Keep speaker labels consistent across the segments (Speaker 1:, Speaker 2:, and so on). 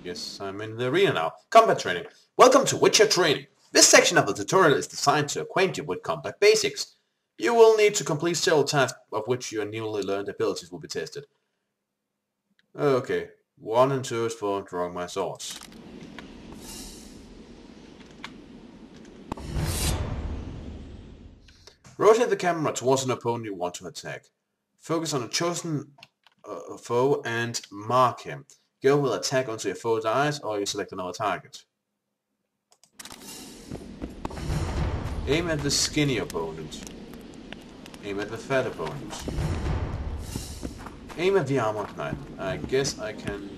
Speaker 1: guess I'm in the arena now. Combat training. Welcome to Witcher training. This section of the tutorial is designed to acquaint you with combat basics. You will need to complete several tasks of which your newly learned abilities will be tested. Okay, 1 and 2 is for drawing my swords. Rotate the camera towards an opponent you want to attack. Focus on a chosen foe and mark him. Go will attack onto your foe's eyes or you select another target. Aim at the skinny opponent. Aim at the fat opponent. Aim at the armored knight. I guess I can...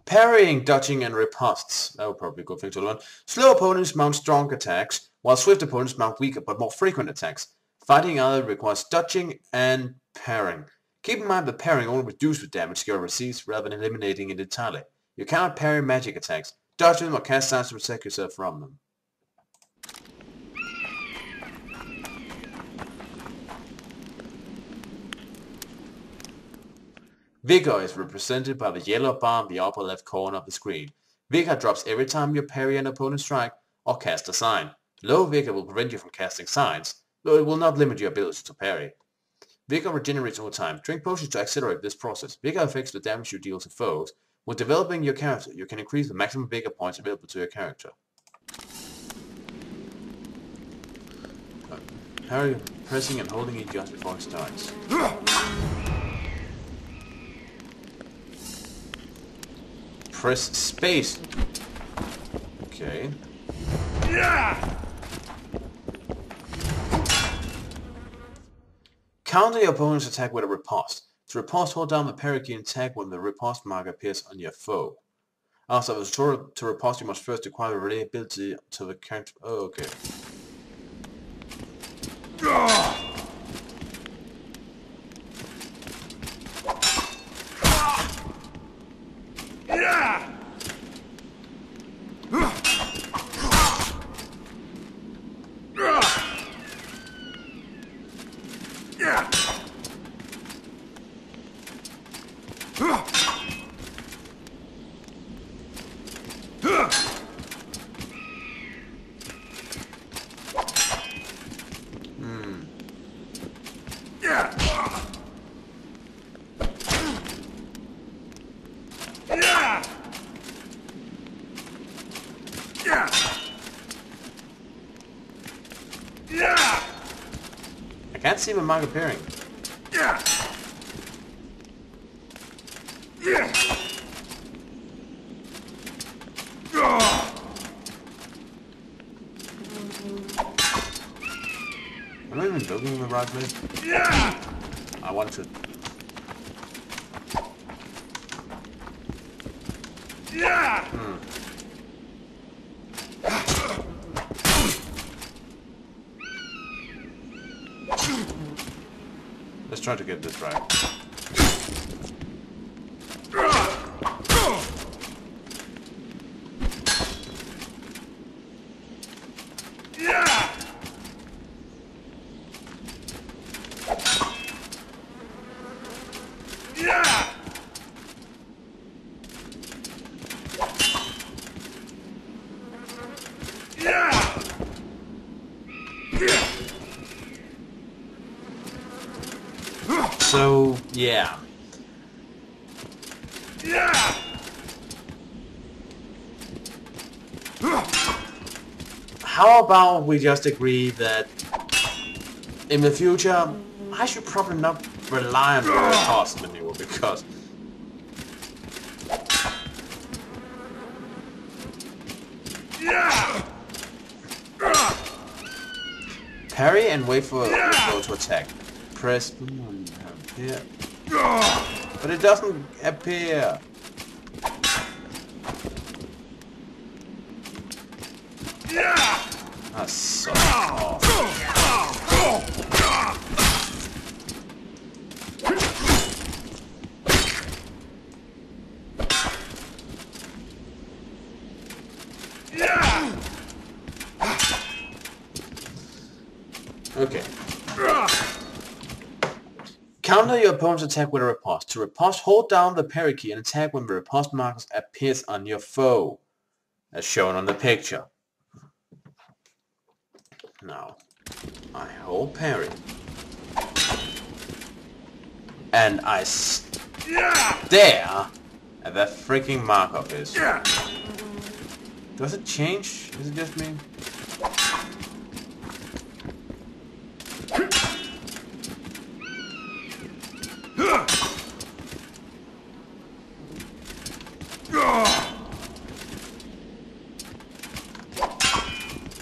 Speaker 1: Parrying, dodging and ripostes. That would probably be a good thing to learn. Slow opponents mount strong attacks, while swift opponents mount weaker but more frequent attacks. Fighting either requires dodging and parrying. Keep in mind that parrying only reduces the damage skill receives rather than eliminating it entirely. You cannot parry magic attacks. Dodge them or cast sounds to protect yourself from them. Vigor is represented by the yellow bar in the upper left corner of the screen. Vigor drops every time you parry an opponent's strike or cast a sign. Low Vigor will prevent you from casting signs, though it will not limit your ability to parry. Vigor regenerates over time. Drink potions to accelerate this process. Vigor affects the damage you deal to foes. When developing your character, you can increase the maximum Vigor points available to your character. Parry, pressing and holding it just before it starts. Press space. Okay. Counter your opponent's attack with a riposte. To riposte, hold down the parry key and tag when the riposte mark appears on your foe. After the tutorial to riposte, you must first acquire the related ability to the character. Oh, okay. I can't see the mark appearing. Am I even looking in the right place? I want to. Let's try to get this right. So, yeah. How about we just agree that in the future, I should probably not rely on the riposte maneuver because parry and wait for the foe to attack. Press here. But it doesn't appear. That's so awful. Okay. Counter your opponent's attack with a riposte. To riposte, hold down the parry key and attack when the riposte marker appears on your foe, as shown on the picture. Now, I hold parry. And I stare at that freaking mark of his. Does it change? Is it just me?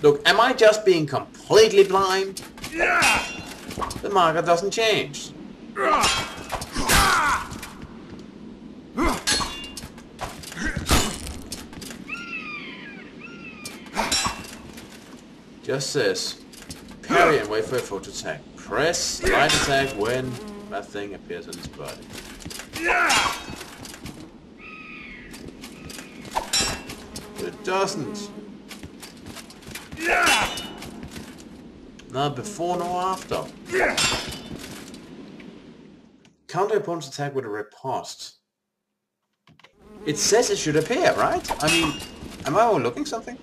Speaker 1: Look, am I just being completely blind? The marker doesn't change. Just says, parry and wait for a foe to attack. Press light attack when that thing appears on his body. But it doesn't. Not before nor after. Counter your opponent's attack with a riposte. It says it should appear, right? I mean, am I overlooking something?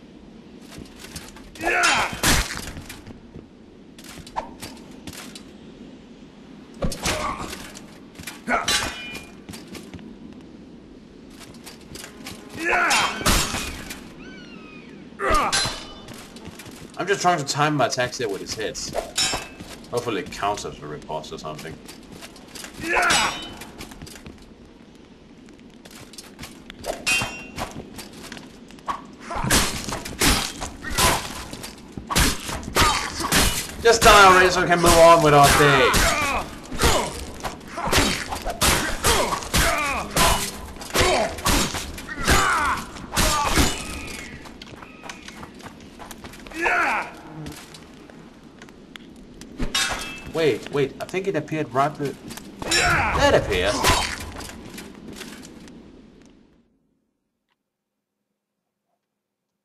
Speaker 1: I'm just trying to time my attacks there with his hits. Hopefully it counts as a riposte or something. Just die already so I can move on with our day. Wait, I think it appeared right there. That appears.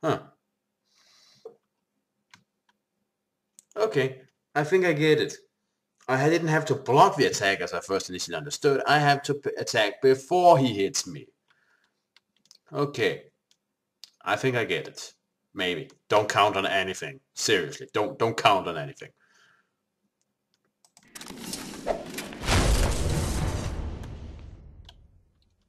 Speaker 1: Huh. Okay, I think I get it. I didn't have to block the attack as I first initially understood. I have to attack before he hits me. Okay. I think I get it. Maybe. Don't count on anything. Seriously, don't count on anything.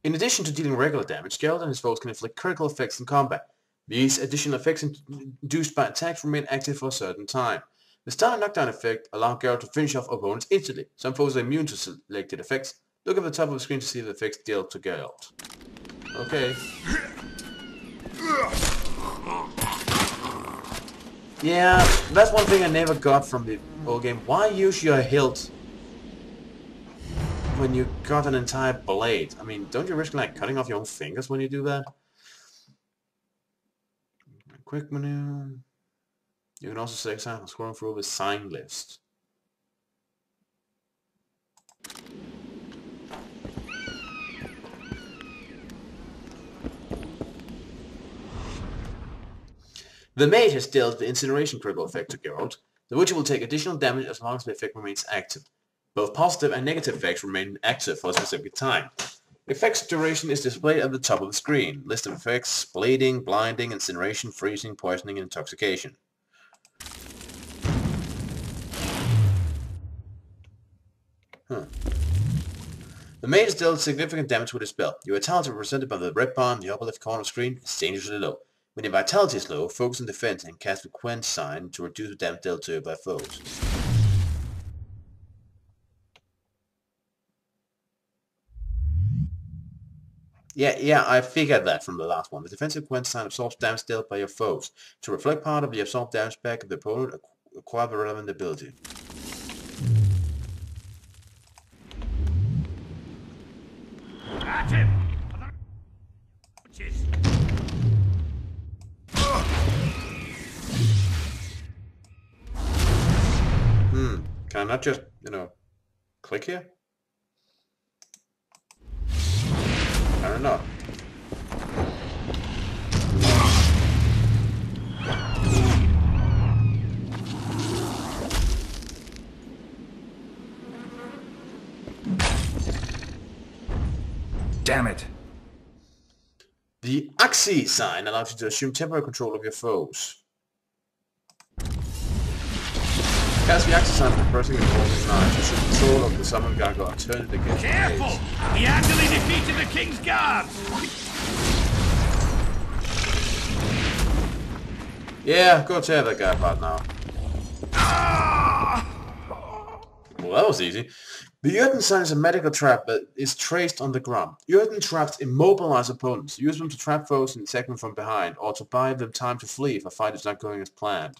Speaker 1: In addition to dealing regular damage, Geralt and his foes can inflict critical effects in combat. These additional effects induced by attacks remain active for a certain time. The stun and knockdown effect allow Geralt to finish off opponents instantly. Some foes are immune to selected effects. Look at the top of the screen to see the effects dealt to Geralt. Okay. Yeah, that's one thing I never got from the old game. Why use your hilt when you got an entire blade? I mean, don't you risk like cutting off your own fingers when you do that? Quick menu. You can also select time scrolling through the sign list. The mage has dealt the incineration critical effect to Geralt. The Witcher will take additional damage as long as the effect remains active. Both positive and negative effects remain active for a specific time. Effects duration is displayed at the top of the screen. List of effects: bleeding, blinding, incineration, freezing, poisoning, and intoxication. The mage has dealt significant damage with his spell. Your vitality, represented by the red bar in the upper left corner of the screen, is dangerously low. When your vitality is low, focus on defense and cast the quench sign to reduce the damage dealt to you by foes. Yeah, I figured that from the last one. The defensive quench sign absorbs damage dealt by your foes. To reflect part of the absorbed damage back of the opponent, acquire the relevant ability. At him! Can I not just, click here? Can I not?
Speaker 2: damn it.
Speaker 1: The Axi sign allows you to assume temporary control of your foes. Cast the Axi sign for the person involved in knives. You assume control of the summon Gaga and turn it against
Speaker 3: Careful! He actually defeated the king's guards!
Speaker 1: Yeah, go tear that guy apart now. Well, that was easy. The Jurgen sign is a medical trap that is traced on the ground. Jurgen traps immobilize opponents. Use them to trap foes and attack them from behind, or to buy them time to flee if a fight is not going as planned.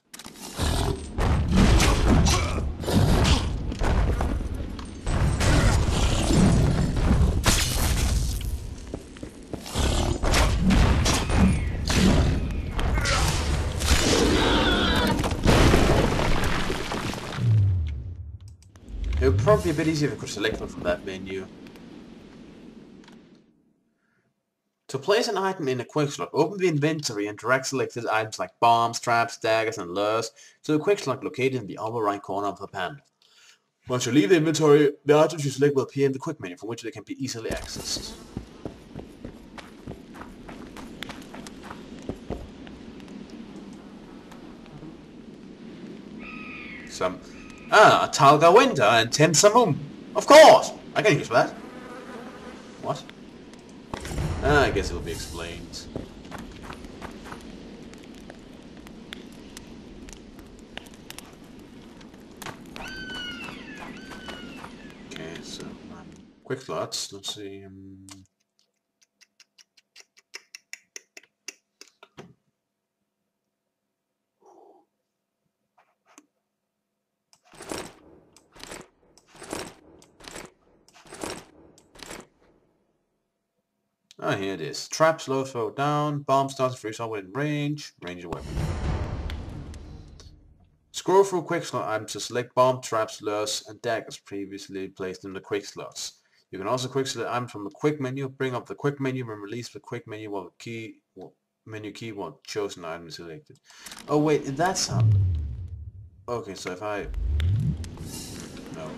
Speaker 1: It would probably be a bit easier if I could select one from that menu. To place an item in a quick slot, open the inventory and drag selected items like bombs, traps, daggers, and lures to a quick slot located in the upper right corner of the panel. Once you leave the inventory, the items you select will appear in the quick menu, from which they can be easily accessed. A Talga Winter and Tensamum. Of course! I can use that. What? I guess it'll be explained. Okay, so quick slots. Let's see. Ah, here it is. Trap slows foe down. Bomb starts to freeze all within range. Range of weapon. Scroll through quick slot items to select bomb, traps, lures, and daggers previously placed in the quick slots. You can also quick select items from the quick menu. Bring up the quick menu and release the quick menu while the menu key while chosen item is selected. Oh wait, that's how. Okay, so if I no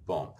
Speaker 1: bomb.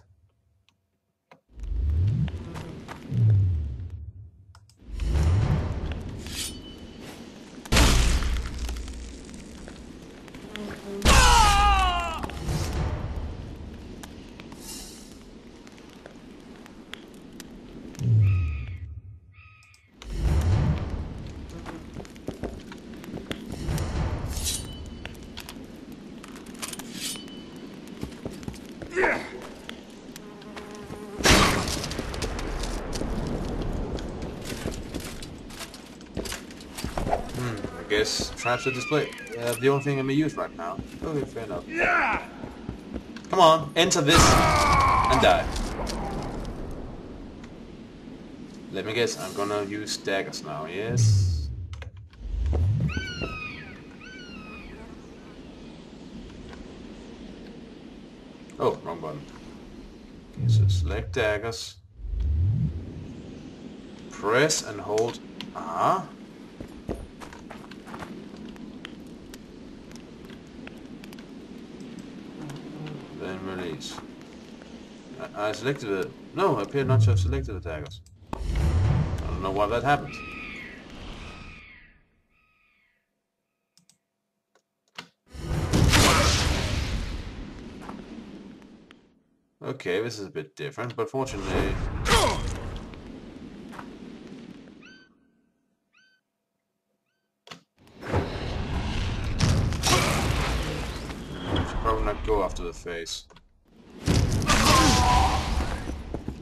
Speaker 1: I guess traps are displayed. The only thing I'm gonna use right now. Okay, fair enough. Come on, enter this and die. Let me guess, I'm gonna use daggers now, yes? Oh, wrong button. Okay, so select daggers. Press and hold R. Then release. I selected it. No, I appear not to have selected the daggers. I don't know why that happened. Okay, this is a bit different, but fortunately... should probably not go after the face.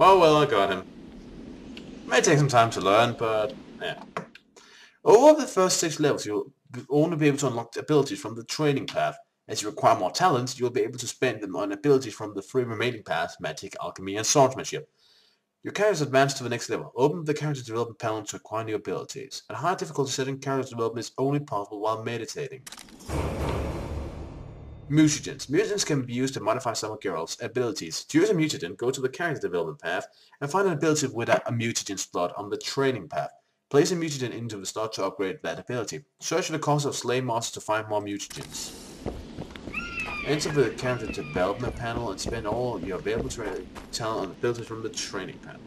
Speaker 1: Oh well, I got him. May take some time to learn, but yeah. Over the first 6 levels, you'll only be able to unlock abilities from the training path. As you acquire more talents, you'll be able to spend them on abilities from the 3 remaining paths, magic, alchemy, and swordsmanship. Your characters advance to the next level. Open the character development panel to acquire new abilities. At a high difficulty setting, character development is only possible while meditating. Mutagens. Mutagens can be used to modify some of Geralt's abilities. To use a mutagen, go to the character development path and find an ability with a mutagen slot on the training path. Place a mutagen into the slot to upgrade that ability. Search for the cost of slaying monsters to find more mutagens. Enter the character development panel and spend all your available talent on the filters from the training panel.